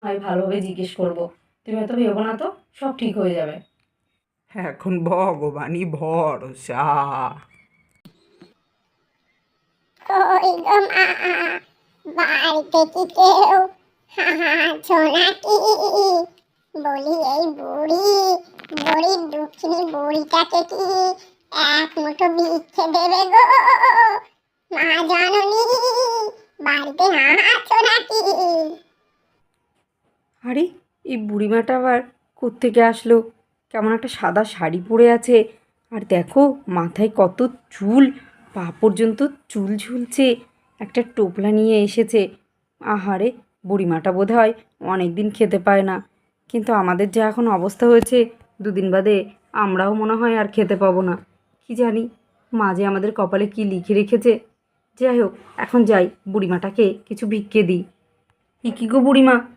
আমি ভালোভাবে জিজ্ঞেস করব। তুমি এত ভেবো না তো, সব ঠিক হয়ে যাবে। এখন ভগবানই ভরসা। কই গো মা, বাড়িতে কি কেউ আছো নাকি? বলি এই বুড়ি, গরিব দুঃখিনী বুড়িটাকে কি এক মুঠো ভিক্ষে দেবে গো? মা জননী, বাড়িতে আছো নাকি? আরে, এই বুড়িমাটা আবার কোত্থেকে আসলো? কেমন একটা সাদা শাড়ি পরে আছে, আর দেখো মাথায় কত চুল, পা পর্যন্ত চুল ঝুলছে। একটা টোপলা নিয়ে এসেছে। আহারে, বুড়িমাটা বোধহয় অনেক দিন খেতে পায় না। কিন্তু আমাদের যা এখন অবস্থা হয়েছে, দুদিন বাদে আমরাও মনে হয় আর খেতে পাবো না। কি জানি মা যে আমাদের কপালে কি লিখে রেখেছে। যাই হোক, এখন যাই, বুড়িমাটাকে কিছু ভিক্ষে দিই। এ কি গো বুড়িমা,